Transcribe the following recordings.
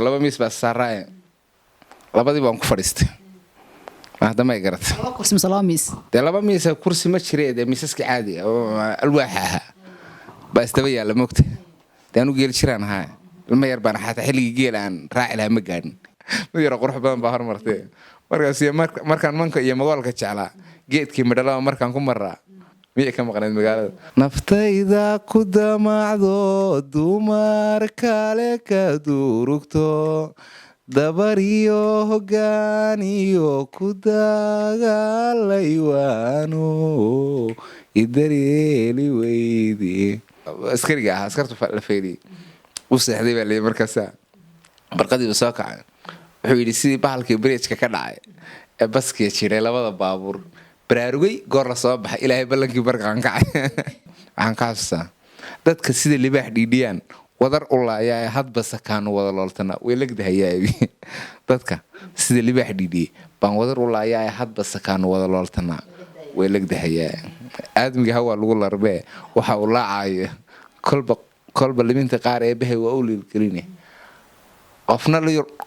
laba miis baa saaraya labadii baan ku fadhiistay hadda ma garat kursi salaamis de laba miis kursi ma jireed miisaska caadi oo alwaax ah baa istaba yaala moogta taanu geel jiraan haa ilma yar baan xataa xilliga geel aan raaci lahaa ma gaadhin mid yar qurux badan baa hormartay markaan manka iyo magaalka jeclaa geedkii midhalada markaan ku maraa miyay ka maqnayd magaalada naftayda ku damacdo dumar kale ka durugto dabariyo hoggaan iyo ku dagaalay waano idareeli weydii askariga ahaa askartu la feeliyey u seexday baa leeyay markaasa barqadiiba soo kacay wuxuu yidhi sidii bahalkii bridge-ka ka dhacay ee baskiya jiray labada baabuur baraarugay goor la soo baxay ilaahay ballankii barqaan kacay waxaan ka xasuustaa dadka sida libaax dhiidhiyaan wadar ulaayaa hadba sakaan wada looltana way lagdahayaa dadka sida libaax dhiidhiyay baan wadar ulaayaa hadba sakaan wada looltana way lagdahayaa aadmiga hawaa lagu larbee waxa uu laacayo kolba liminta qaar ee bahay waa u liilgeline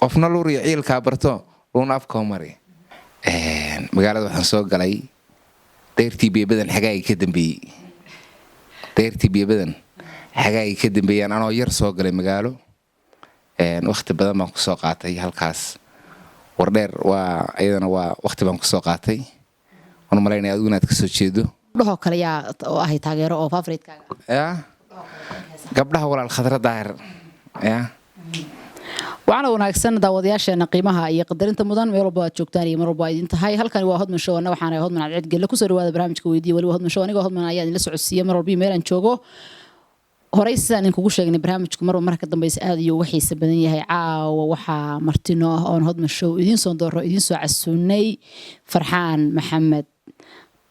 qofna luriyo ciilkaa barto luun afkoo mari magaalada waxaan soo galay deyrtii biyabadan xagaagii ka dambeeyaan anoo yar soo galay magaalo waqti badan baan kusoo qaatay halkaas wardheer waa iyadana waa waqti baan kusoo qaatay waan malaynaya adigu inaad kasoo jeedo gabdhaho kale yaa oo ahay taageero oo favoritekaaga ya gabdhaha walaal khadra daahir ya waxaana wanaagsan daawadayaasheena qiimaha iyo qadarinta mudan meel walba aad joogtaan iyo mar walba idin tahay halkani waa Hodman Show ana waxaan Hodman Cabdi Gelle ku soo dhawaada barnaamijka weydii wali Hodman Show aniga Hodman ayaa idin la socodsiiyay mar walba meel aan joogo horay sidaan kugu sheegnay barnaamijku marka dambaysa aad iyo uga xiiso badan yahay caawa waxa martino ah oo Hodman Show idin soo dooro idin soo casuunay Farxaan Maxamed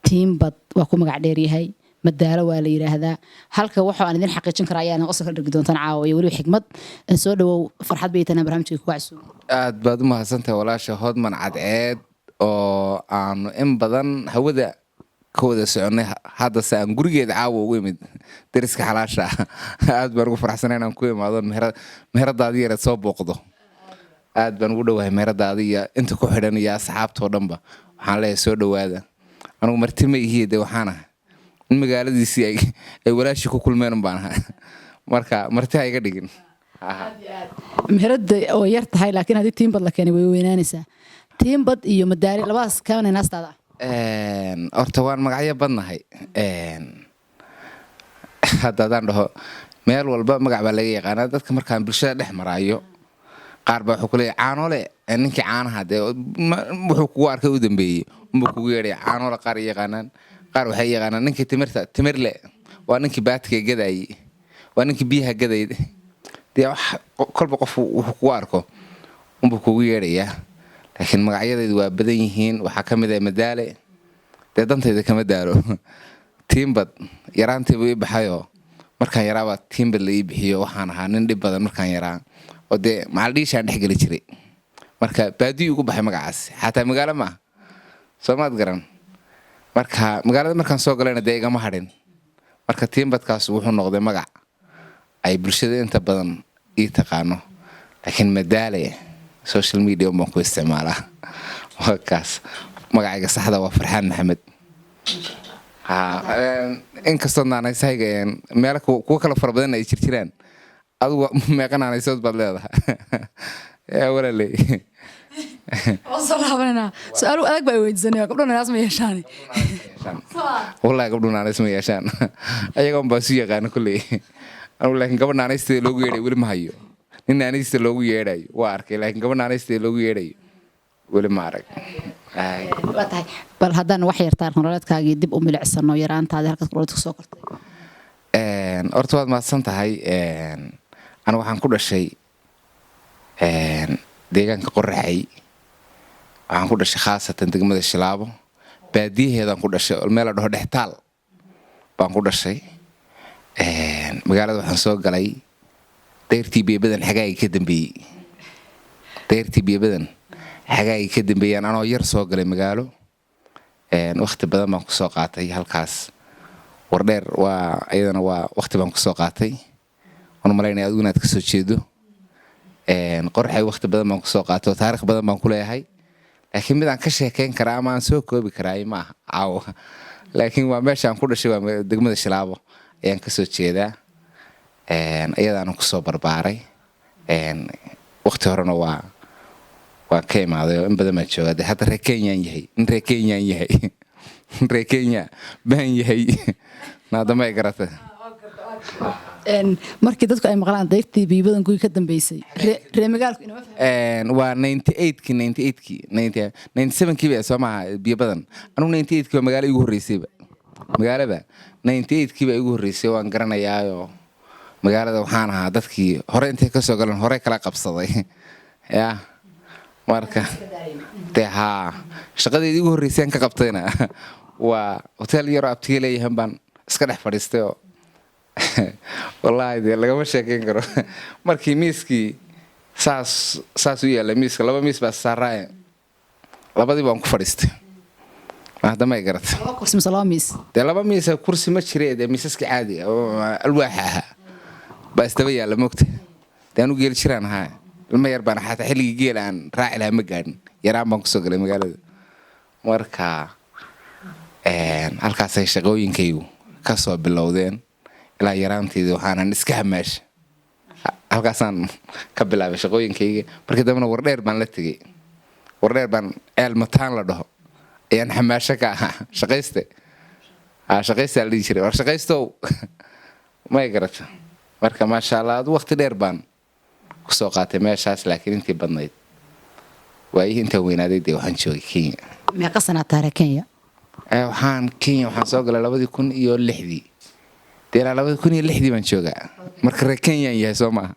Tiimbad waa ku magac dheer yahay madaalo waa la yiraahdaa halka waxa aan idin xaqiijin karaa ayaan qosol ka dhigi doontaan caawa iyo wali xigmad soo dhawow farxad baytana barnaamijka ku casuun aad baad u mahadsantahay walaasha Hodman cadceed oo aan in badan hawada ka wada soconay hadda saan gurigeeda caawa ugu imid dariska xalaasha aad baan ugu faraxsanahay inaan ku imaado meheradaadii yar soo booqdo aad baan ugu dhawahay meheradaadii inta ku xidhan iyo asxaabtoo dhanba waxaan leeyahay soo dhawaada anigu martimo ihiide waxaan ahay in magaaladiisii ay walaashi ku kulmeen baan ahay marka marti ay iga dhigin meherada oo yar tahay laakiin hadii Tiimbad la keenay way weynaanaysaa Tiimbad iyo madaari labadaas kaana naastaada horta waan magacyo badnahay haddaan dhaho meel walba magac baa laga yaqaanaa dadka markaan bulshada dhex maraayo qaar baa wuxuu ku leeyahay caanole ninkii caanaha dee wuxuu kugu arkay u dambeeyey unbuu kugu yeedhay caanole qaar yaqaanaan qaar waxay yaqaanaan ninkii timirle waa ninkii baadka gadayay waa ninkii biyaha gadayay dee kolba qof wuxuu kugu arko unbuu kugu yeedhayaa laakiin magacyadeedu waa badan yihiin waxaa ka mid ah madaale dee dantayda kama daalo Tiimbad yaraantiiba ii baxayoo markaan yaraabaa Tiimbad la ii bixiyo waxaan ahaa nin dhib badan markaan yaraa oo dee macaldhiishaan dhex geli jiray marka baadiyi ugu baxay magacaas xataa magaalo maaha soomaad garan marka magaalada markaan soo galayna dee igama hadhin marka Tiimbadkaas wuxuu noqday magac ay bulshada inta badan ii taqaano laakiin madaale social media ma ku isticmaalaa wakaas magacayga saxda waa Farxaan Maxamed in kastoo naanaysayga meel ku kala far badan ay jirjiraan adigu meeqa naanaysood baad leedahay yaa walaalay وصلنا سؤال أدق بيوجزني قبلنا ناس ما يشاني والله قبلنا ناس ما يشان أيقام بسيء كانوا كله أنا لكن قبلنا ناس تلوجي يدي ولا ما هيو إن ناس تلوجي يدي وارك لكن قبلنا ناس تلوجي يدي ولا ما أرك بل هذا وحير تار مرات كاجي دب العسل نو يران تادي هركت قررت سوكرت أرتواد ما صنت هاي أنا وحن كل شيء deegaanka qorraxay waxaan ku dhashay khaasatan degmada Shilaabo baadiyaheedaan ku dhashay meel la dhaho dhextaal baan ku dhashay magaalada waxaan soo galay deyrtii biyabadan xagaagii ka dambeeyaan anoo yar soo galay magaalo waqti badan baan kusoo qaatay halkaas wardheer waa iyadana waa waqti baan kusoo qaatay waan malaynaya adigu inaad kasoo jeedo qorxay waqti badan baan kusoo qaatay oo taariikh badan baan ku leeyahay laakiin mid aan ka sheekayn karaa ama aan soo koobi karaa ma aha caawa laakiin waa meesha aan ku dhashay waa degmada Shilaabo ayaan ka soo jeedaa iyadaan kusoo barbaaray waqti horena waa ka imaaday oo in badan baan joogaa hadda reer Kenya yahay reer Kenya baan yahay naadama ay garata markii dadku ay maqlaan deegtii biibadan kuwii ka dambeysay reer magaalku inama waa 98kii 97kii baa soo maaha biibadan anigu 98kii waa magaalo igu horreysayba magaalada 98kii baa igu horreysay waan garanayaayo magaalada waxaan ahaa dadkii hore intay ka soo galeen hore kala qabsaday yaa marka shaqadeedii ugu horreysay aan ka qabtayna waa hotel yar abtiga leeyahan baan iska dhex fadhiistay oo wallaahi dee lagama sheekayn karo markii miiskii saas u yaallay miiska laba miis baa saaraaye labadii baan ku fadhiistay haddama ay garata dee laba miis kursi ma jire dee miisaska caadi oo alwaaxa ahaa baa istaba yaalla moogta dee anu geeli jiraan ahaa ilma yar baan xataa xilligii geel aan raaci lahaa ma gaadhin yaraan baan kusoo galay magaalada marka halkaasay shaqooyinkaygu ka soo bilowdeen ilaa yaraanteedii waxaanan iska hamaasha halkaasaan ka bilaabay shaqooyinkayga markii dambena wardheer baan la tegey wardheer baan ceelmataan la dhaho ayaan xamaasho ka ahaa shaqaysta la dhihi jiray war shaqaystow may garata marka maasha allah adu waqti dheer baan kusoo qaatay meeshaas laakiin intii badnayd waayihii intaan weynaaday dee waxaan joogay Kenya meeqa sanaad taare Kenya Kenya waxaan soo galay 2006 dee 2006 baan joogaa marka reer Kenya yahay soo maaha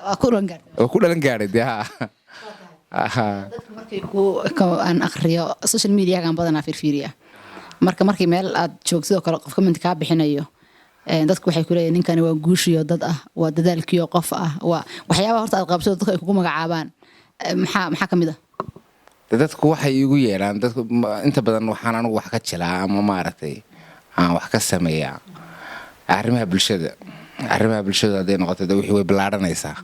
waa ku dhalan gaaray dee dadka markay aan akhriyo social media gaan badanaa fiiriya markii meel aad joogtid oo kale qof comment ka bixinayo dadku waxay ku leeyihiin ninkani waa guushiyo dad ah waa dadaalkiyo qof ah waa waxyaabaha horta aad qabto dadku ay kugu magacaabaan maxaa kamid ah dadku waxay igu yeelaan dadku inta badan waxaan anigu wax ka jilaa ama maaragtay aan wax ka sameeyaa arrimaha bulshada hadday noqoto wixii way bilaaranaysaa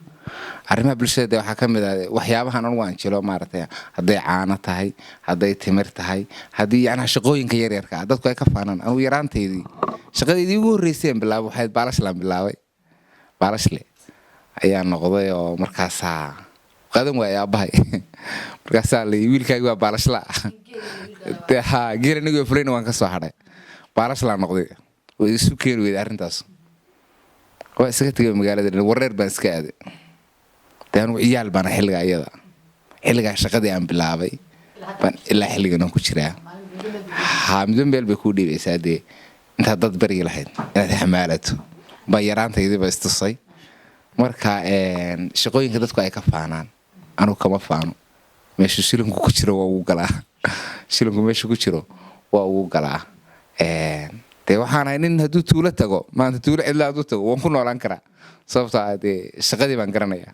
arrimaha bulshada waxaa ka mid ah waxyaabahan anigu aan jilo maaragtay hadday caano tahay hadday timir tahay haddii yacnaa shaqooyinka yaryarka ah dadku ay ka faanaan anigu yaraanteedii shaqadeedii ugu horreysay aan bilaabay waxayd baalashlaan bilaabay baalashle ayaa noqday oo markaasaa qadan waay aabbahay markaasaa wiilkaagi waa baalashla geela nigoo fulayna waan ka soo hadhay baalashlaan noqday way isu keeni weyday arrintaas waa isaga tegay magaalada wareer baan iska aaday dee anigu ciyaal baana xilligaa shaqadii aan bilaabay baan ilaa xilligan aan ku jiraa midba meel bay kuu dhiibaysaa dee intaad dad baryi lahayd inaad xamaalato baa yaraantaydiiba istusay marka shaqooyinka dadku ay ka faanaan anugu kama faano meeshu shilinku ku jiro waa ugu galaa shilinku meeshu ku jiro waa ugu galaa dee waxaan ahay nin hadduu tuulo tago maanta tuulo cidla hadduu tago waan ku noolaan karaa sababtoo ah dee shaqadii baan garanayaa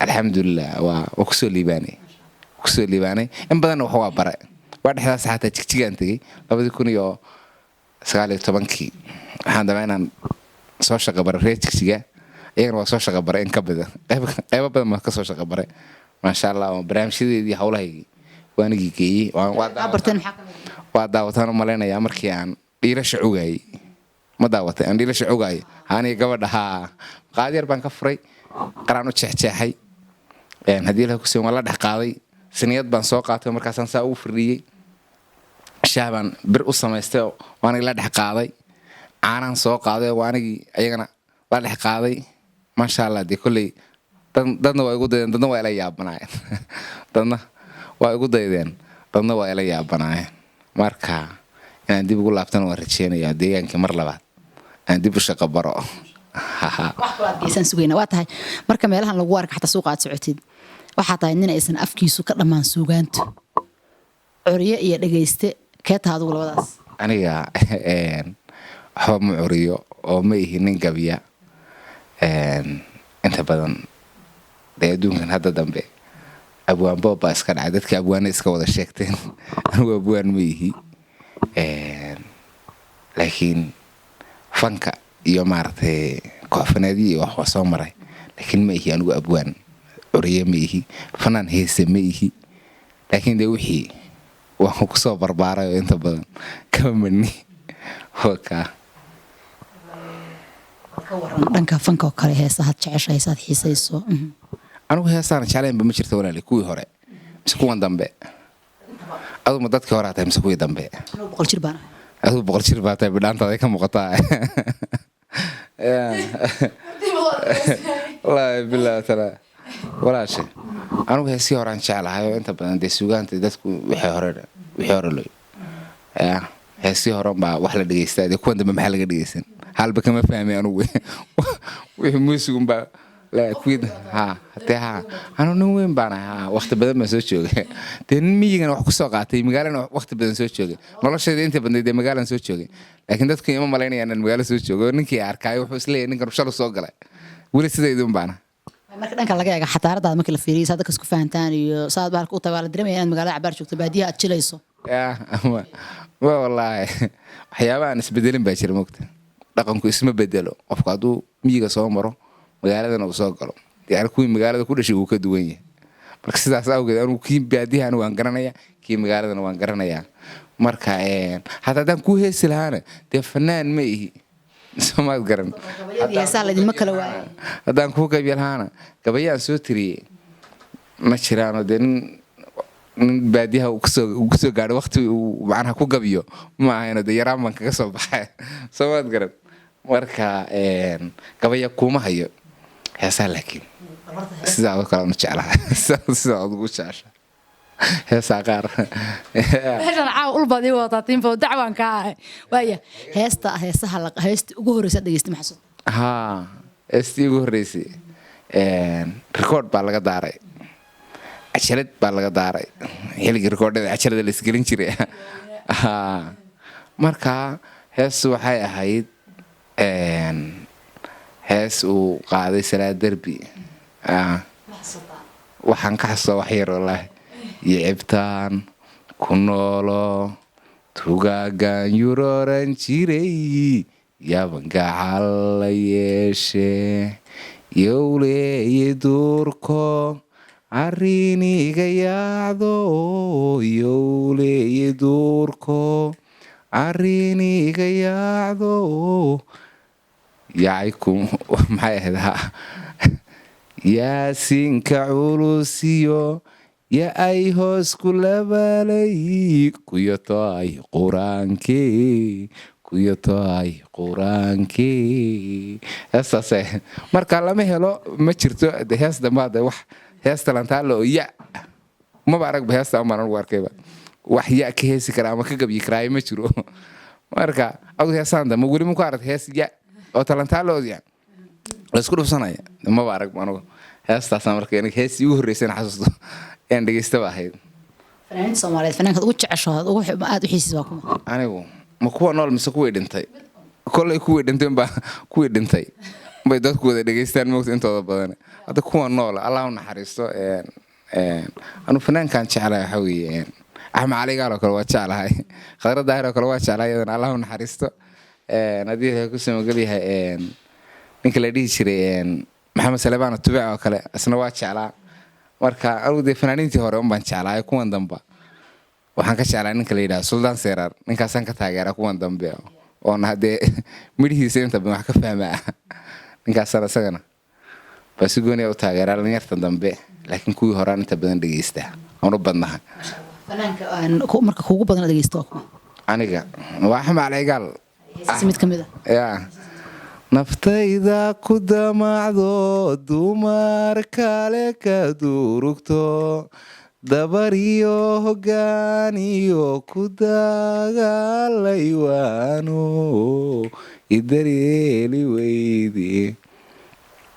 alxamdulilah waa kusoo liibaanay in badanna wax waa bare waa dhexdaas xataa jigjigaan tegey 2019kii waxaan dabaa inaan soo shaqo bare reer jigjiga iyagana waa soo shaqo bare in ka badan qaybo badan baan ka soo shaqo bare maasha allah barnaamijyadeedii howlahaygii waanigii geeyey waa daawataan u malaynayaa markii aan dhiilasha cugaayey ma daawatay aan dhiilasha cugaayey aniga gabadha qaadiyar baan ka furay qaraan u jeexjeexay haddii ilaha kusiin waan la dhex qaaday siniyad baan soo qaatay markaasaan saa ugu firdhiyey shaah baan bir u samaystay waanigi la dhex qaaday caanaan soo qaaday waanigii ayagana la dhex qaaday maasha allah dee kolley dadna waa igu daydeen dadna waa ila yaabanaayeen dadna waa igu daydeen dadna waa ila yaabanaayeen marka inaan dib ugu laabtana waan rajeynayaa deegaankii mar labaad aan dib u shaqo baro waa tahay marka meelahan lagu arka xataa suuqa aad socotid waxaa tahay nin aysan afkiisu ka dhammaan suugaantu curiyo iyo dhegayste kee taha adugu labadaas aniga waxba ma curiyo oo ma ihi nin gabiya inta badan dee adduunkan hadda dambe abwaan boob baa iska dhacay dadkii abwaana iska wada sheegteen anigu abwaan ma ihi laakiin fanka iyo maaragtay kooxfanaadii iyo wax waa soo maray laakiin ma ihi anigu abwaan curiye ma ihi fanaan heese ma ihi laakiin dee wixii waan ku soo barbaaray oo inta badan kama madni wakaa ka waran dhanka fanka oo kale heesaha jeceshahay heesaha xiisayso anigu heesaan jeclaynba ma jirto walaali kuwii hore mise kuwan dambe aduma dadkii hore tahay mise kuwii dambe boqol jir baan aduu boqol jir baa tahay bidhaantaada ka muuqataa wallaahi bilaa tala walaashe anigu heesii horaan jeclahay oo inta badan dee sugaanta dadku wixii hore looy heesii horan baa wax la dhegeystaa dee kuwan dambe maxaa laga dhegeysan halba kama fahmay anigu wixii muusigun baa kuwii hatee anu nin weyn baan ahay waqti badan baan soo joogay dee nin miyigana wax ku soo qaatay magaalana waqti badan soo joogay nolosheeda inta badnayd dee magaalan soo joogay laakiin dadku ima malaynayaan inaan magaalo soo joogo ninkii arkaayo wuxuu isleeyahay ninkan shal soo galay weli sidaydun baana marka dhanka laga eego xataaradaada markii la fiiriyo saad dadka isku fahantaan iyo saad baalka u tahay waa la dareemaya inaad magaalada cabaar joogto baadiyaha aad jilayso wallaahi waxyaabaha aan isbedelin baa jira mogta dhaqanku isma bedelo qofku hadduu miyiga soo maro magaaladana uu soo galo yani kuwii magaalada ku dhashay uu ka duwan yahay marka sidaas awgeed anugu kii baadiyahana waan garanaya kii magaaladana waan garanayaa marka hataa haddaan kuu heesi lahaana dee fanaan ma ihi somaad garan heesaha laydinma kala waayo haddaan kuu gabiya lahaana gabayaan soo tiriyey ma jiraano dee nin baadiyaha uu kusoo gaadho waqti uu macnaha ku gabiyo ma ahayno dee yaraan baan kaga soo baxay somaad garan marka gabaya kuma hayo heesaa laakiin sidaa oo kale u jeclahay sidaa ugu jecesha heesaa qaar meeshan caaw ulbadii wadataa tiimbo dacwaan ka ahay waaya heesaha heestii ugu horreysay dhegeysta maxasud heestii ugu horreysay record baa laga daaray cajalad baa laga daaray xilligii recordada cajalada la isgelin jiray marka heestu waxay ahayd hees uu qaaday Salaad Derbi waxaan ka xasuustaa wax yar wallaahi iyo cibtaan ku noolo tugaagan yuroran jiray yaban gacal la yeeshe yowleeye duurko arriniga yaacdo yowleeye duurko arriniga yaacdo yacaykum maxay ahayd yaasinka culusiyo ya ay hoos ku labalay kuyotoay quraankee heestaase marka lama helo ma jirto hees dambaade wax heesta lantaalo oo ya maba aragba heesta amaan anugu arkayba wax ya ka heesi kara ama ka gabyi karaayo ma jiro marka adu heesaan dambe weli ma ku aragta hees ya oo talantaaloodya la isku dhufsanaya maba arag anugu heestaasa marka aniga heestii ugu horreysayna xasuusto aan dhegeystaba ahayd fanaaniinta Soomaaliyeed fanaankaad ugu jeceshahay aad u xiisiis waa kuma anigu ma kuwa nool mise kuwii dhintay kollay kuwii dhintay bay dadku wada dhegeystaan moogta intooda badan hadda kuwa nool Allah u naxariisto anu fanaankan jeclahay waxa weeye Axmed Cali Gaal oo kale waa jeclahay Khadra Daahir oo kale waa jeclahay iyadana Allah u naxariisto haddii ku samagal yahay ninka la dhihi jiray Maxamed Salebaan Tubic oo kale isna waa jeclaa marka anigu dee fanaaniintii hore un baan jeclahay kuwan dambe waxaan ka jeclaa ninka la yidhaahdo Suldaan Seeraar ninkaasaan ka taageeraa kuwan dambe oona haddee midhihiisa inta badan wax ka fahmaa ninkaasaan isagana baa si gooniya u taageeraa dhalinyarta dambe laakiin kuwii horaan inta badan dhegeystaa aan u badnahay fanaanka marka kuugu badan dhegeysto waa kuma aniga waa Axmed Cali Gaal mid ka mid ah naftayda ku damacdo dumar kale ka durugto dabar iyo hoggaan iyo ku dagaalay waano idareeli weydi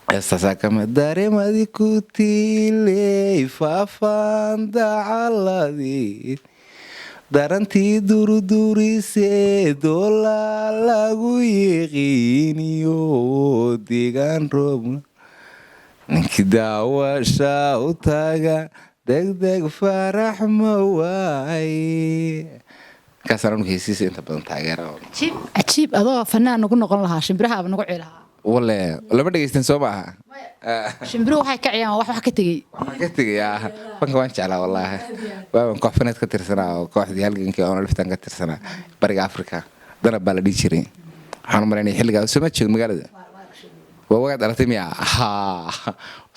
heestaasaa kama dareemadi ku tiiley faafaan dacaladii darantii durdurisee doolaa lagu yiqiiniyo deegaan roob ninkii daawasha u taga degdeg farax ma waaye markaasaan anu heesiisa inta badan taageera cajiib adoo fanaan nagu noqon lahaa shimbirahaaba nagu cilahaa wale lama dhageystan soo maaha shimbiruhu waxay ka ciyaan wax ka tegey waxaan ka tegayaa fanka waan jeclaa wallaahi waaban koox faneed ka tirsanaa oo kooxdii halgankii oona liftaan ka tirsanaa bariga afrika danab baa la dhihi jiray waxaan u malaynaya xilligaa soo ma joogin magaalada waa wagaad dhalatay miya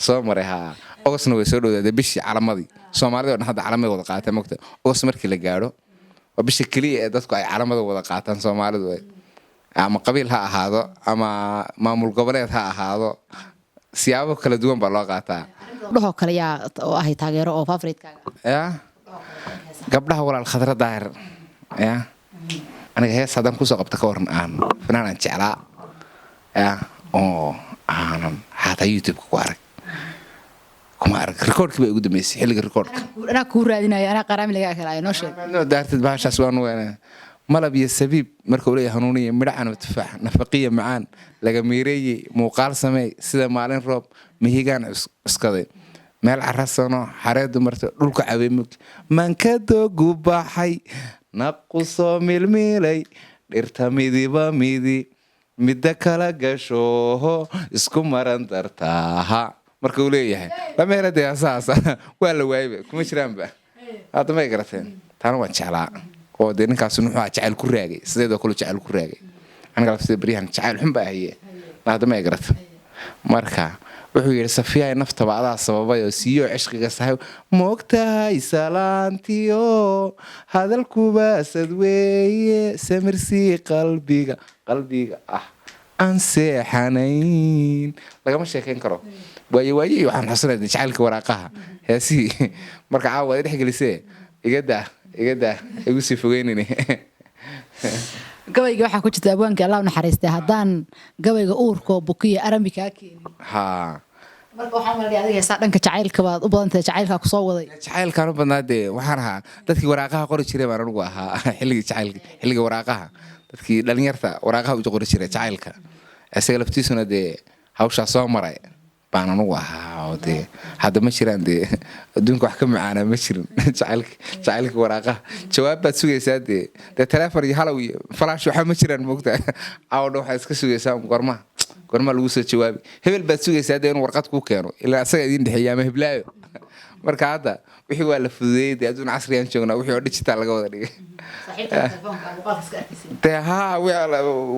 soo maray ogosna way soo dhowdaadee bishii calamadii soomaalida oo dhan hadda calamay wada qaataan mogta ogos markii la gaadho waa bisha keliya ee dadku ay calamada wada qaataan soomaalidu ama qabiil ha ahaado ama maamul goboleed ha ahaado siyaabo kala duwan baa loo qaataa gabdhahoo kale yaa oo ahay taageero oo favoritekaaga ya gabdhaha walaal khadra daahir ya aniga hees haddaan kusoo qabta ka waran aan fanaanaan jeclaa ya oo aanan xataa youtube-ka ku arag kuma arag rikoodhkii baa ugu dambeysay xilliga rikoodhka anaa kuu raadinaya anaa qaraami lagaa helaayo noo sheeg daartid bahashaas waan weene malab iyo sabiib marka uu leeyahay hanuuniya midhacan tufaax nafaqiya macaan laga miireeyey muuqaal sameey sida maalin roob mihigaan cuskaday meel carasano xareedu marto dhulka cabeemug mankadoogu baxay naqu soo milmiilay dhirta midiba midi midda kala gashooho isku maran dartaaha marka uu leeyahay lameena dee asaas waa la waayba kuma jiraanba hadda may garateen taana waan jeclaa oo dee ninkaas nuxuu jacayl ku raagay sideedoo kale jacayl ku raagay aniga lafteeda baryahan jacayl xun baa haye hadda may garateen marka wuxuu yidhi safiyaay naftaba adaa sababay oo siiyo cishqiga sahay moogtahay salaantiyo hadalkubaasad weeye samirsii qalbiga aan seexanayn lagama sheekayn karo waaye waxaan xusanay jacaylka waraaqaha heesihii marka caawa waad dhex gelisee igadaa igu sii fogeynini gabayga waxaa ku jirta abwaanka allah naxariistay haddaan gabayga uurkoo bukiya arami kaa keenin marka waxaan malaya adiga heesaa dhanka jacaylka baad u badantahay jacaylkaa kusoo waday jacaylkaan u badnaa dee waxaan ahaa dadkii waraaqaha qori jiray baan anigu ahaa xilliga waraaqaha dadkii dhalinyarta waraaqaha u qori jiray jacaylka isaga laftiisuna dee hawshaa soo maray baan anigu ahaa oo dee hadda ma jiraan dee adduunka wax ka macaana ma jirin jacaylka waraaqaha jawaab baad sugaysaa dee teleefon iyo halow iyo falaash waxa ma jiraan moogtaa caawdha waxaad iska sugaysaa gormaa lagu soo jawaabi hebel baad sugaysaa dee inuu warqad kuu keeno ilaa asaga idiin dhexeeya ama heblaayo marka hadda wixii waa la fududeeyey dee adduun casriyaan joognaa wixii oo digital laga wada dhigay dee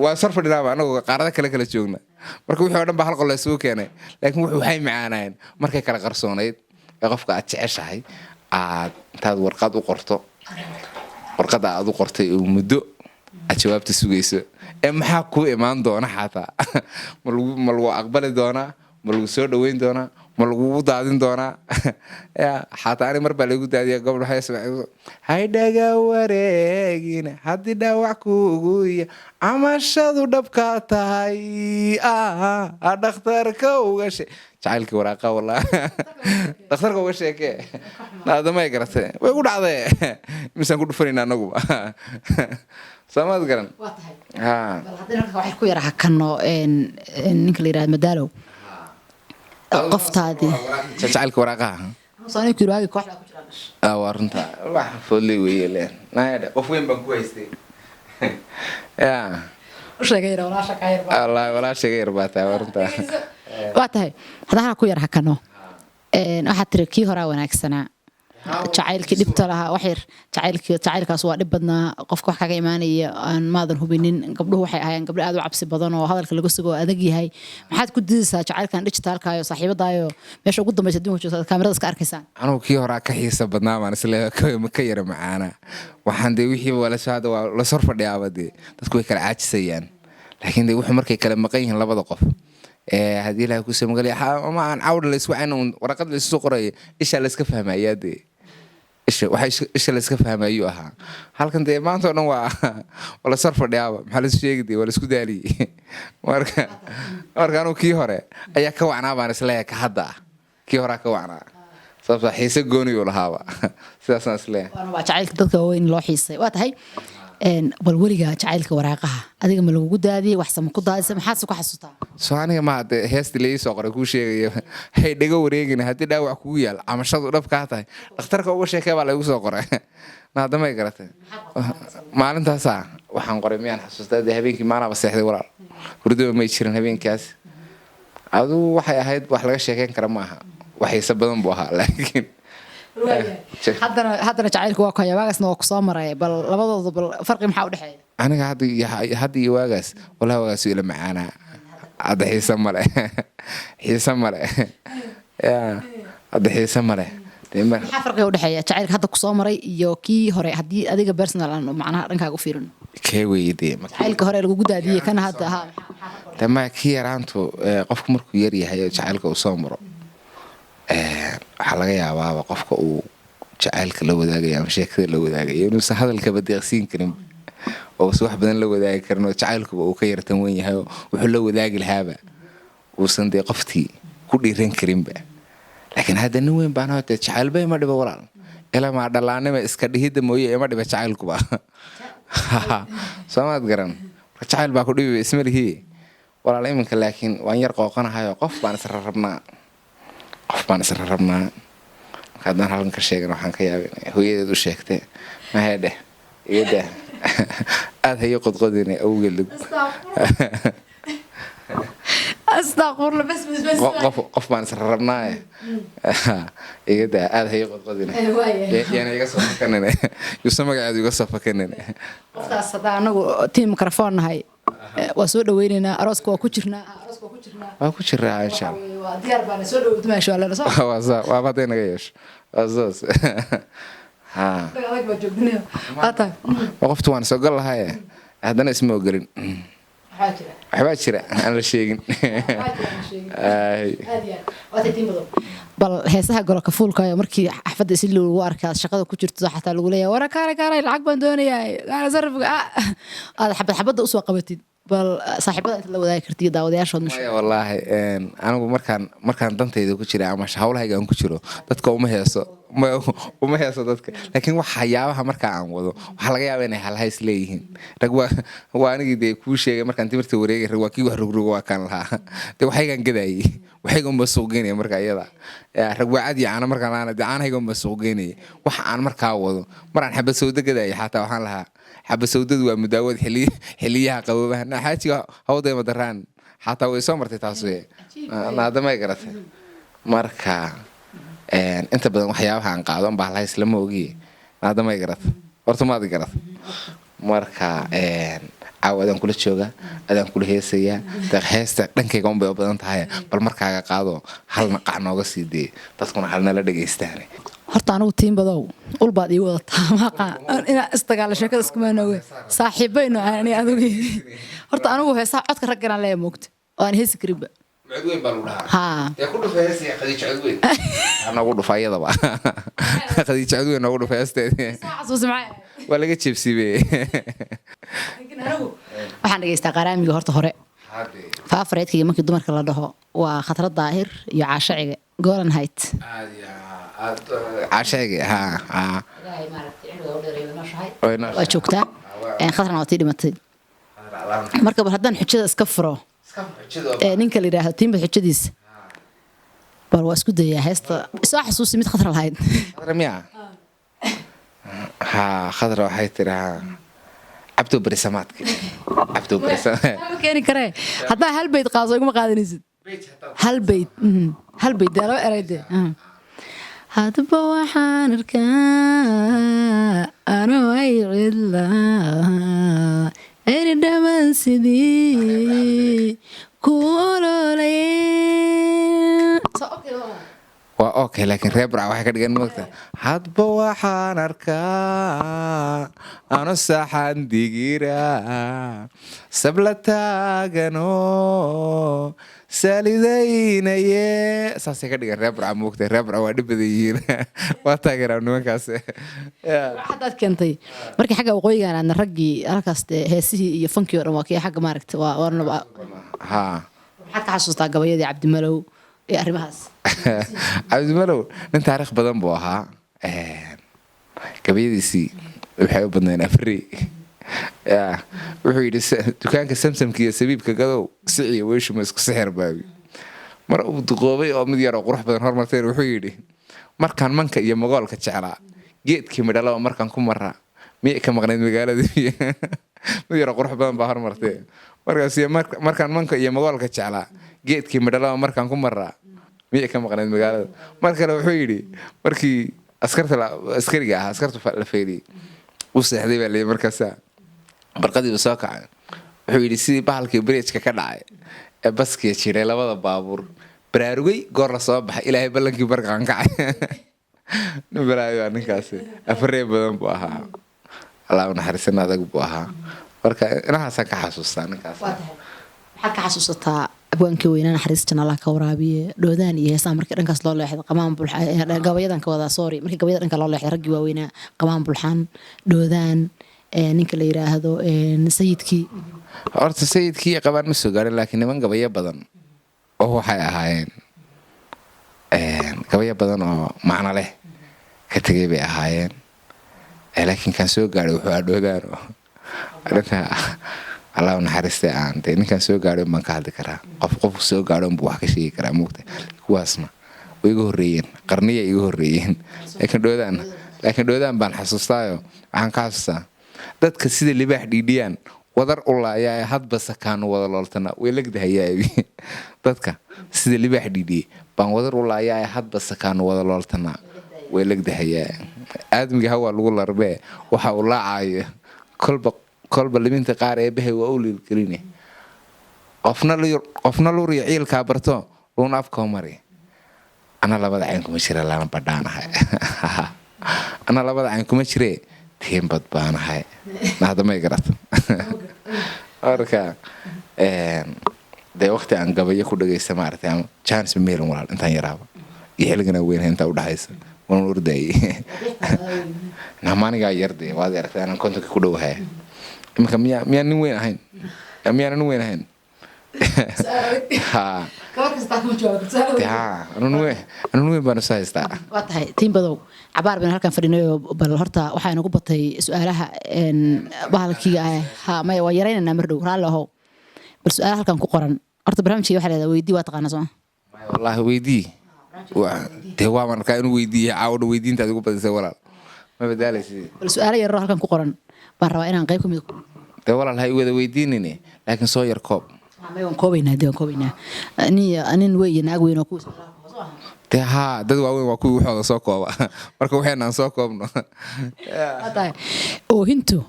waa sar fadhinaaba anagoo qaarada kala joogna marka wixii oo dhan baa hal qol la isugu keenay laakiin waxay macaanayeen markay kala qarsoonayd ee qofka aad jeceshahay intaad warqad u qorto warqadda aad u qortay oo muddo aad jawaabta sugayso ee maxaa kuu imaan doona xataa ma lagu aqbali doonaa ma lagu soo dhaweyn doonaa ma lagugu daadin doonaa xataa ani mar baa lagu daadiya gobol haydhaga wareegin haddii dhaawac kuugu iya camashadu dhabkaa tahay dhakhtarka uga jacaylkii waraaqa walaa dhakhtarka uga sheekee naadamay garatay way ku dhacdee misaan ku dhufanayna anaguba soomaad garan waxay ku yara hakano ninka la yidhahda madaalow qoftaadii jacaylka waraaqaha waa runta wax foodley weeye leen qof weyn baan ku haystay walaashaga yar baa tahay waa runta waa tahay haddana ku yar hakano waxaad tiri kii horaa wanaagsanaa jacaylkii dhibta lahaa wax yar jacaylkaas waa dhib badnaa qofka wax kaga imaanaya aan maadan hubinin gabdhuhu waxay ahaayeen gabdho aad u cabsi badan oo hadalka laga sugo adag yahay maxaad ku diidaysaa jacaylkan dhijitaalkaayo saaxiibadaayo meesha ugu dambaysa adduunka joogta kaamirada iska arkaysaan anugu kii horaa ka xiisa badnaa baan isleeyahay ka yara macaana waxaan dee wixiiba waa la sor fadhiyaaba dee dadku way kala caajisayaan laakiin dee wuxuu markay kala maqan yihiin labada qof haddii ilaahay kusoo magalaya ama aan cawdha la iswacayn waraqad la isu soo qorayo ishaa la iska fahmayaa dee isha la iska fahmayuu ahaa halkan dee maanta oo dhan waa la sar fadhiyaaba maxaa laisu sheegi dee waa la isku daaliyey marka anugu kii hore ayaa ka wacnaa baan isleeyahay ka hadda kii horaa ka wacnaa sababta xiise gooniyuu lahaaba sidaasaan isleeyahay waa jacaylka dadka waaweyn loo xiisay waa tahay bal weligaa jacaylka waraaqaha adiga ma lagugu daadiyey waxsama ku daadisa maxaadse ku xasuutaa soo aniga ma hadde heestii la ii soo qoray kuu sheegaya hay dhaga wareegina haddii dhaawac kugu yaal camashadu dhab kaa tahay dhakhtarka uga sheekee baa laygu soo qoray naadamay garatay maalintaasaa waxaan qoray miyaan xasuustaa dee habeenkii maanaaba seexday walaal hurdaba may jirin habeenkaas adu waxay ahayd wax laga sheekeyn kara maaha wax xiiso badan buu ahaa laakiin haddana jacaylku waa kaya waagaasna waa ku soo maray bal labadooda bal farqi maxaa u dhexeeya aniga hadda iyo waagaas wallahi waagaas ila macaanaa hadda xiiso male hadda xiiso male maxaa farqiga u dhexeeya jacaylka hadda ku soo maray iyo kii hore haddii adiga personal aan macnaha dhankaaga u fiirino kee weydee jacaylka hore lagugu daadiyey kana hadda ha dama kii yaraantu qofku markuu yar yahay jacaylka uu soo maro waxaa laga yaabaaba qofka uu jacaylka la wadaagaya ama sheekada la wadaagaya inuusan hadalkaba deeqsiin karin oo si wax badan la wadaagi karin oo jacaylkuba uu ka yartan weyn yahay oo wuxuu la wadaagi lahaaba uusan dee qoftii ku dhiiran karinba laakiin hadda nin weyn baan hotee jacaylba ima dhibo walaal ilamaa dhalaanima iska dhihidda mooye ima dhiba jacaylkuba soomaad garan marka jacayl baa ku dhibiba isma lihii walaal iminka laakiin waan yar qooqanahayo qof baan isra rabnaa marka haddaan halkan ka sheegan waxaan ka yaabin hooyadeed u sheegtay mahedheh iyada aad hayo qodqodina awgeed astaqfurla bas qof baan isra rabnaaye iyada aad hayo qodqodina yana iga soo fakanine yuusa magaceedu iga soo fakanine qofkaas haddaa anagu tiim microphone nahay waa soo dhaweynaynaa arooska waa ku jirnaa waa ku jiraa insha Allah waa diyaar baan soo dhaweyd ma sha Allah soo waa baday naga yeesh azoos adag ba joognayo ata qoftu waan soo gal lahaye haddana isma ogelin waxbaa jira aan la sheegin bal heesaha golka fuulkayo markii xafada si lagu arkaa shaqada ku jirto xataa lagu leeyahay wara kaalay lacag baan doonayaa gaar sarfiga aad xabada u soo qabatid bal saaxiibada inta la wadaagi kartid daawadayaashood masha wallahi anigu markaan dantayda ku jira ama hawlahayga aan ku jiro dadka uma heeso dadka laakiin waxyaabaha marka aan wado waxa laga yaabaa inay halhays leeyihiin rag waa anigii dee kuu sheegay markaan timirta wareegay rag waa kii wax rugrogo waa kaan lahaa dee waxaygaan gadaayay waxayganba suuq geynaya marka iyada rag waa cadi caana markaan lahaana dee caanahayganba suuq geynaya waxa aan markaa wado maraan xabad sawda gadaayay xataa waxaan lahaa xabad sawdadu waa mudaawad xiliyaha qaboobaha xaajiga hawday madaraan xataa way soo martay taas naadamay garatay marka inta badan waxyaabaha aan qaado baa lahays lama ogiye naadamay garatay horta maad garatay marka caaw adaan kula jooga adaan kula heesayaa heesta dhankayga unbay u badan tahay bal markaaga qaado halna qac nooga sii dee dadkuna halnala dhegaystaan horta anigu tiin badow ulbaad ii wadataa maaqa inaa istagaala sheekada iskumaan oge saaxiibayno aan adugu horta anigu heesaha codka ragganaan leeya moogta oo aan heesi karinba codweyn baa lagu dhahaa yaa ku dhufeysaya khadiija codweyn nagu dhufa iyadaba khadiija codweyn nagu dhufa heesteedii waa laga jeebsiibey waxaan dhegaystaa qaraamiga horta hore faafareedkaiyo markii dumarka la dhaho waa khatrad daahir iyo caashaciga golan height caashayga waa joogtaa khatrana waa tii dhimatay marka bal haddaan xujada iska furo ninka la yidhaahdo tiimbad xujadiisa bal waa isku dayaa heesta soo xasuusi mid khatra lahayd khadra miya khadra waxay tiraa cabdo berisamaadka keeni karee haddaa hal bayd qaaso iguma qaadanaysid hal bayd dee laba eray dee hadba waxaan arkaa anoo ay cidlaa ayna dhamaan sidii ku ololay waa okay laakiin reer barca waxay ka dhigan moogta hadba waxaan arkaa ano saxan digira sabla taagano salidaynaye saasay ka dhigan reer barca moogta reer barca waa dhib badan yihiin waa taageeraa nimankaas hadaad keentay markii xagga waqooyigan aadna raggii halkaas dee heesihii iyo fankii oo dhan waa kii xagga maaragta maxaad ka xasuustaa gabayadii cabdimalow ee arrimahaas cabdimalow nin taariikh badan buu ahaa gabayadiisii waxay u badneen afri wuxuu yidhi dukaanka samsamka iyo sabiibka gadow siciyo weeshuma isku sixir baabi mar uu duqoobay oo mid yaroo qurux badan hormarteen wuxuu yidhi markaan manka iyo magoolka jeclaa geedkii midhalaba markaan ku maraa miyay ka maqnayd magaaladii mid yaroo qurux badan baa hormartee markaas markaan manka iyo magoolka jeclaa geedkii midhalaba markaan ku maraa miyay ka maqnayd magaalada. Mar kale wuxuu yidhi markii askariga ahaa askartu la feeriyey u seexday baa leeyahay markaasa barqadii soo kacay wuxuu yidhi sidii bahalkii bridge-ka ka dhacay ee baskii jiray labada baabuur baraarugay goor la soo baxay ilaahay ballankii barqaan kacay. nin balaayo ninkaasi afaree badan buu ahaa allah u naxariisana adag buu ahaa marka inahaasaan ka xasuustaa ninkaas. maxaad ka xasuusataa abwaankii weynaa naxariista Allah ka waraabiye dhoodaan iyo heesaa markii dhankaas loo leexday qamaan bulxan gabayadan ka wada sorry markii gabayada dhanka loo leexday raggii waaweynaa qamaan bulxan dhoodaan ninka la yiraahdo sayidkii horta sayidkii qabaan ma soo gaarin laakiin niman gabaya badan oo waxay ahaayeen gabaya badan oo macno leh ka tagay bay ahaayeen laakiin kan soo gaaray wuxuu adhoodaan oo dhanka Allah naxariistay aan ninkan soo gaaray baan ka hadli karaa qof soo gaaray buu wax ka sheegi karaa moogta kuwaasna way iga horeeyeen qarniya iga horeeyeen laakiin dhoodaan baan xasuustaayo waxaan ka xasuustaa dadka sida libaax dhiidhiyaan wadar u laayaa hadba sakaano wada looltana way lagdahayaa dadka sida libaax dhiidhiye baan wadar u laayaa hadba sakaano wada looltana way lagdahayaa aadmiga hawa lagu larbee waxa uu laacayo kolba liminta qaar ee bahay waa u liilgeline qofna luriyo ciilkaa barto luuna afkoo mari ana labada cayn kuma jira lana badhaanahay ana labada cayn kuma jiree tiin bad baanahay nahdamay garata marka dee waqti aan gabayo ku dhagaysta maaragtay ama chance meelin walaal intaan yaraaba iyo xilligana weyn intaa u dhaxaysa waan ordayay namaanigaa yardee waad aragtay anaan kontonka ku dhowahaya iminka miyaan nin weyn ahayn miyaan nin weyn ahayn anun weyn baan isu haystaa. waa tahay tiin badow cabaar baynu halkan fadhinayo bal horta waxaa inagu batay su-aalaha bahalkiga maya waa yaraynaynaa mar dhow raalli ahow bal su-aalaha halkan ku qoran horta barnaamijkii waxaa leedahay weydii waa taqaanaa sooma wallaahi weydii dee waaban arkaa inuu weydiiya caawdha weydiintaad ugu badisay walaal ma badaalaysi bal su-aalo yaroo halkan ku qoran baan rabaa inaan qayb ka mid dee walaal ha i wada weydiinine laakiin soo yar koob waan koobaynaa dee waan koobaynaa nin weyn iyo naag weyn oo kuwa dee haa dad waaweyn waa kuwii waxooda soo kooba marka waxayna aan soo koobno. oohintu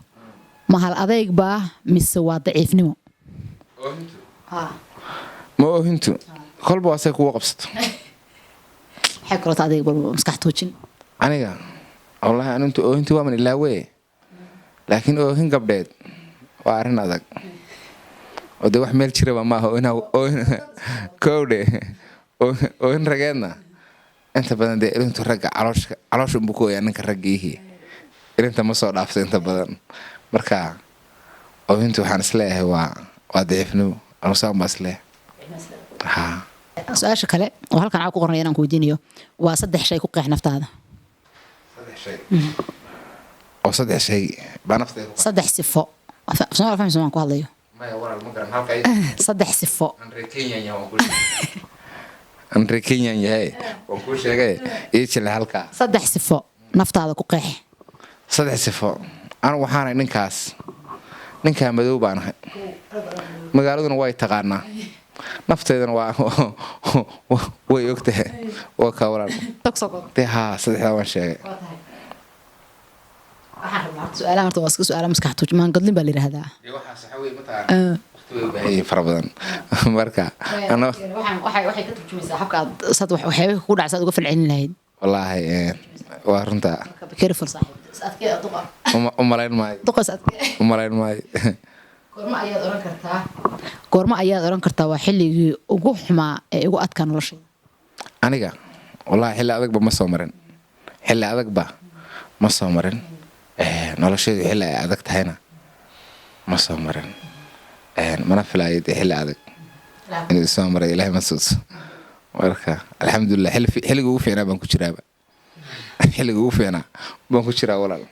ma hal adayg baa mise waa daciifnimo? ma oohintu kolba waa say kugu qabsato maxay kaloo ta adayg bal maskax toojin aniga wallaahi anintu oohintu waa man ilaawe laakiin oohin gabdheed waa arrin adag oo dee wax meel jiraba maaha kowdhe oohin rageedna inta badan dee ilintu ragga caloosha unbuu ku oyaa ninka raggiihii ilinta ma soo dhaafto inta badan marka oohintu waxaan isleeyahay waa daciifnimo anusaan baa isleeyahay. su-aasha kale oo halkan caa ku qornaya inaan ku weydiinayo waa 3 shay ku qeex naftaada. 3 shay oo 3 shay baa nafteeda 3 sifo Soomaali fahmi Soomaali ku hadlayo maya walaal ma garan halka 3 sifo Andre Kenyan yahay waan ku sheegay ii jilay halka 3 sifo naftaada ku qeex. 3 sifo anigu waxaan ninka madow baan ahay magaaladuna way taqaanaa nafteedana way ogtahay waa ka walaal dee haa 3 waan sheegay. su-aalaha horta waa iska su-aala maskax tuujmaan godlin baa la yidhaahdaa waxaa saxa wey mataqaana waqti way u baahan yihiin fara badan marka waxay ka turjumaysaa habka aad waxyaabaha kugu dhacsa aad uga falcelin lahayd wallaahi waa runta careful saaxiib umalayn maayo goorma ayaad oran kartaa waa xilligii ugu xumaa ee ugu adkaa noloshayda? aniga wallaahi xilli adagba ma soo marin noloshaydu xilli ay adag tahayna ma soo marin mana filaayo dee xilli adag inuu soo maray ilaahay ma suuso marka alxamdulilah xilliga ugu fiicnaa baan ku jiraaba xilliga ugu fiicnaa baan ku jiraa walaal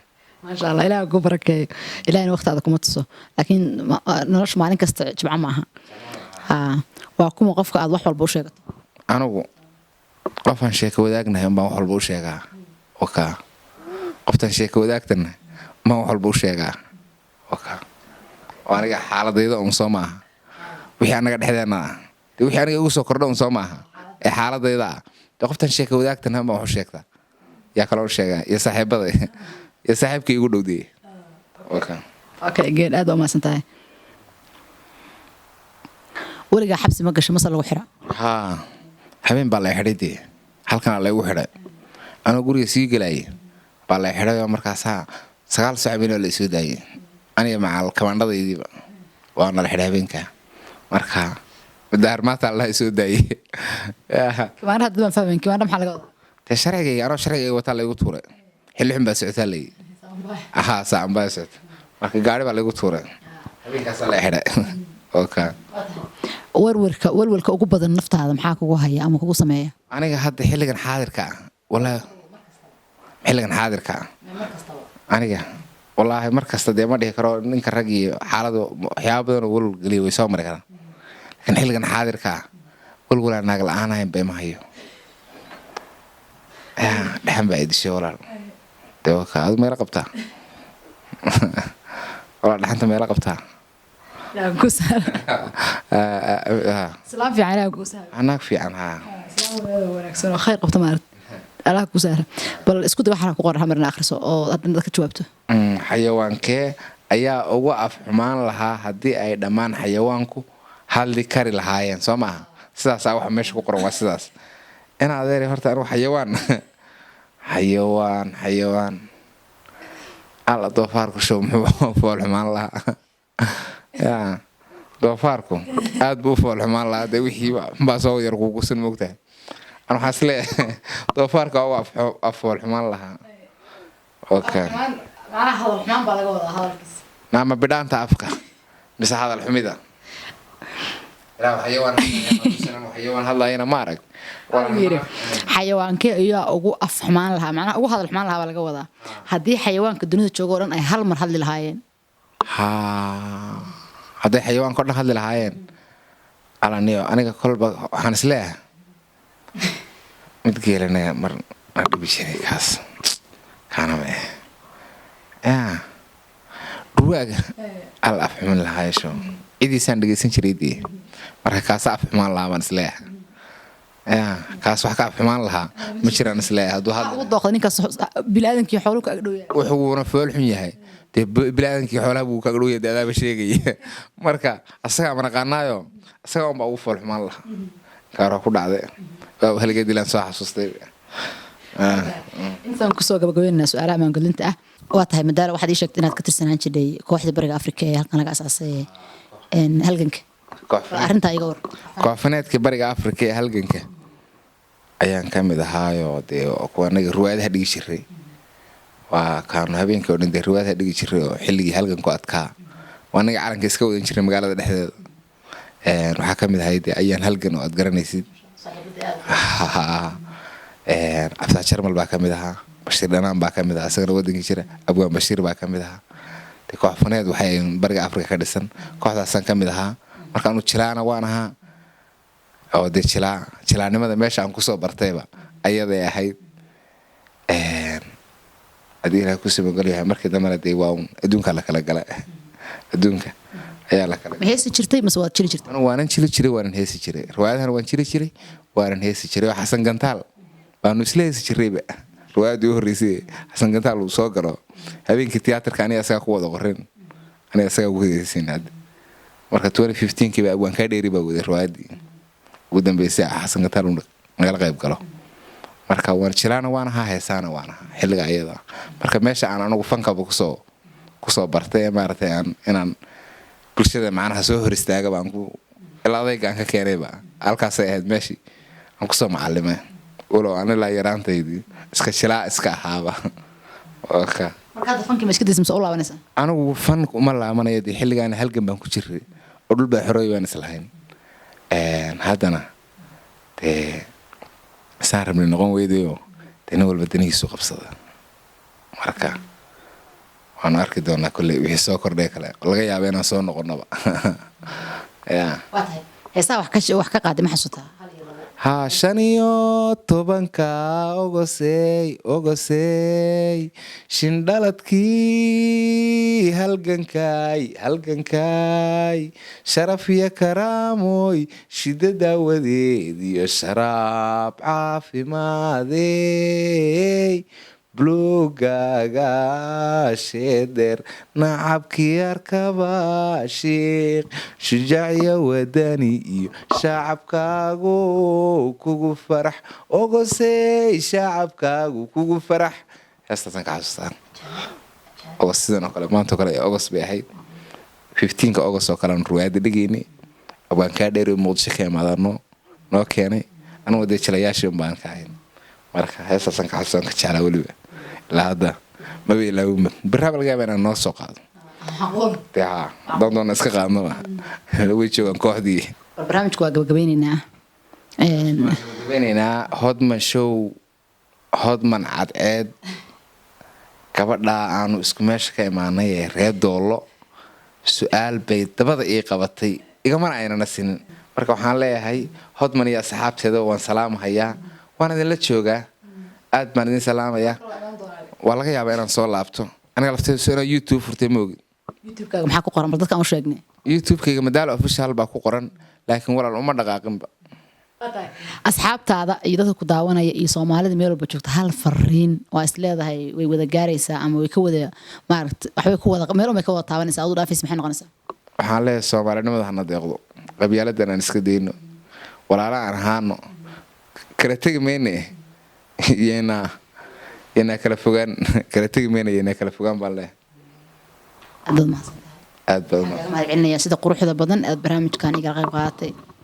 maasha allah ilaah ku barakeeyo ilaahina waqtaada kuma tuso laakiin nolosha maalin kasta jibca maaha waa kuma qofka aad wax walba u sheegato? anigu qofaan sheeko wadaagnahay baan wax walba u sheegaa wakaa qoftaan sheeko wadaagtana baan wax walba u sheegaa wakaa oo aniga xaaladayda un soo maaha wixii annaga dhexdeena dee wixii aniga igu soo kordha un soo maaha ee xaaladayda ah dee qoftan sheeka wadaagtan hama waxu sheegtaa yaa kaloo sheegaa iyo saaxiibada iyo saaxiibkii igu dhowdeeyey okay geed aad waa mahadsan tahay weligaa xabsi ma gasho mase lagu xira haa habeen baa la xidhay dee halkana laygu xidhay anoo guriga sii gelayay baa la xidhay oo markaasaa 9 saac beenoo la isoo daayay aniga macal kamandhadaydiiba waa nala xidhay habeenkaa marka daarmaata la isoo daayay kimaana hadda baan fahmayn kimaana maxaa laga wadaa te sharcigayga anoo sharcigayga wataa laygu tuuray xilli xun baa socotaa layay saacan baa socota marka gaari baa laygu tuuray habeenkaasaa la xidhay okay walwalka ugu badan naftaada maxaa kugu haya ama kugu sameeya aniga hadda xilligan xaadirka ah aniga wallaahi mar kasta dee ma dhihi karo ninka rag iyo xaaladu waxyaaba badan oo walwal geliya way soo mari karaan laakiin xilligan xaadirka ah walwalaa naag la-aan ahayn bay ma hayo dhexan baa idishay walaal dee waka adu meela qabtaa walaal dhaxanta meela qabtaa سلام في عينك وسهل عناك في عنها wanaagsan oo khayr qabta maarad Allah ku sahra bal isku day waxa ku qoran marna akhriso oo aad dadka jawaabto xayawaankee ayaa ugu afxumaan lahaa haddii ay dhammaan xayawaanku hadli kari lahaayeen soo maaha sidaas waxa meesha ku qoran waa sidaas in adeer horta anigu xayawaan alla doofaarku show muxuu fool xumaan lahaa doofaarku aad buu fool xumaan lahaa dee wixii baa soo yar kugu sun moogtahay أنا حاسلة دوفارك أو أفول حمان لها. أوكي. أنا هذا الحمان بالجوا هذا الكيس. نعم بدان تأفكا بس هذا الحميدة. لا حيوان هلا هنا مارك. حيوان كي يا أو أفحمان لها معنا أو هذا الحمان لها بالجوا ذا. هذه حيوان كدنيا تشجورن أي هل مرحلة لهاين. هذا حيوان كنا هل لهاين. على نيو أنا كل حنسلاه. متقيلنا مر بيشيني كاس كانوا رواق على أفهم لها شو إذا سندقي سنشريدي مرة كاس أفهم الله من سلاح كاس وحكا أفهم الله مشران سلاح هذا هذا وضاقني كاس بلادن كي حولك أقدويا وحونا فول حمية هاي بلادن كي حولها بوك أقدويا ده هذا بشيء مرة أسرع من قنايو أسرع ما أوفر حمال الله كارو كود عادي هل جدي لان صح حسستي إنسان كسوق بقولنا الناس وعلى ما قلت أنت وقتها مدار واحد يشك إنها كتير هنشي دي كواحد برجع أفريقيا هل كان أساسي إن هلجنك أرنت أيجور كوافنات كبرجع أفريقيا هلجنك أيام كم ده هاي ودي وكوانا الرواية هدي شري وكانوا هبين كون ده الرواية هدي شري حلي هلجن كواتكا وأنا عارن كيسكو ينشر مقالة ده وحكم ده هيدي أيام هلجن وأتقرني سيد أفتح شرمل باكملها بشير لنا باكملها سجل ودي كشرة أبوان بشير باكملها تكوح فناد وحين برجع أفريقيا كدسن كوح دسن كملها مركانو تشلانا وانها أو دي تشلا نمذا ماشي عن كوسو برتيبة أيضا يا حيد أدينا كوسو بقولها مركز دمنا دي واون أدونك على كلا أدونك ayaa la kale heesi jirtay mas waad jiri jirtay waanan jiri waanan heesi jiray riwaayadahan waan jiri waanan heesi jiray xasan gantaal baanu isla heesi jirayba riwaayadii u horeysay xasan gantaal uu soo galo habeenkii tiyaatarka aniga asaga ku wada qorin aniga asaga ugu heesinad marka 2015 kii waan ka dheeri baa wada riwaayadii ugu dambeysay xasan gantaal uu naga qayb galo marka waan jiraana waan heesaana waan xilliga ayada marka meesha aan anigu fankaba ku soo bartay maartay inaan bulshada macnaha soo hor istaaga baan ku ilaadaygaan ka keenayba halkaas ay ahayd meeshii aan ku soo macallimay walo aan la yaraantaydii iska shilaa iska ahaaba marka fankii ma iska dismay oo laabanaysa anigu fan uma laabanayo xilligan halgan baan ku jiray oo dhul baa xorooy waan islahayn haddana saarabni noqon weydayo tan walba danihiisu qabsada marka waan arki doonaa kulli wixii soo kordhay kale laga yaabo inaan soo noqonaba heesaa wax ka qaaday ma xasuutaa haa 15 ogosey shindhaladkii halgankay sharaf iyo karaamoy shida daawadeed iyo sharaab caafimaadey blogaaga sheeder nacabkii arkaba shiiq shujaaciya wadani iyo shacabkaagu kugu farax ogosey shacabkaagu kugu farax heestaasan ka xasuustaan ogos sidan oo kale maanta oo kale ogos bay ahayd 15 ogos oo kale aan ruwaayada dhigayni abaan kaa dheeri muqdisho ka imaadano noo keenay anigu dee jilayaashii baan ka ahayn marka heestaasan ka xasuustaan ka jeclaa weliba ilaa hadda maba ilaawuma barnaamij laga yaabaa inaan noo soo qaado doon iska qaadno way joogaan kooxdii barnaamijku waa gabagabeynaynaa hodman show hodman cadceed gabadhaa aanu isku meesha ka imaanay ee reer doollo su-aal bay dabada ii qabatay igamana aynana sinin marka waxaan leeyahay hodman iyo asxaabteeda waan salaamahayaa waan idinla joogaa aad baan idin salaamayaa waa laga yaabaa inaan soo laabto aniga lafteedu inaan YouTube furtay ma ogid youtube-kaaga maxaa ku qoran bal dadkaan u sheegnay YouTube-kayga Madaalo official baa ku qoran laakiin walaal uma dhaqaaqinba asxaabtaada iyo dadka ku daawanaya iyo Soomaalida meel walba joogta hal fariin waa is leedahay way wada gaaraysaa ama way ka wada maaragtay waxbay ku wada meel walba ka wada taabanaysaa aduu dhaafis maxay noqonaysaa waxaan leeyahay Soomaalinimada hana deeqdo qabyaaladdan aan iska deyno walaala aan ahaano kala tagi meene yana kala fogaan kala tagi meene yana kala fogaan baan leeyahay aad badan ma celinayaa sida quruxda badan aad barnaamijkan iga qayb qaadatay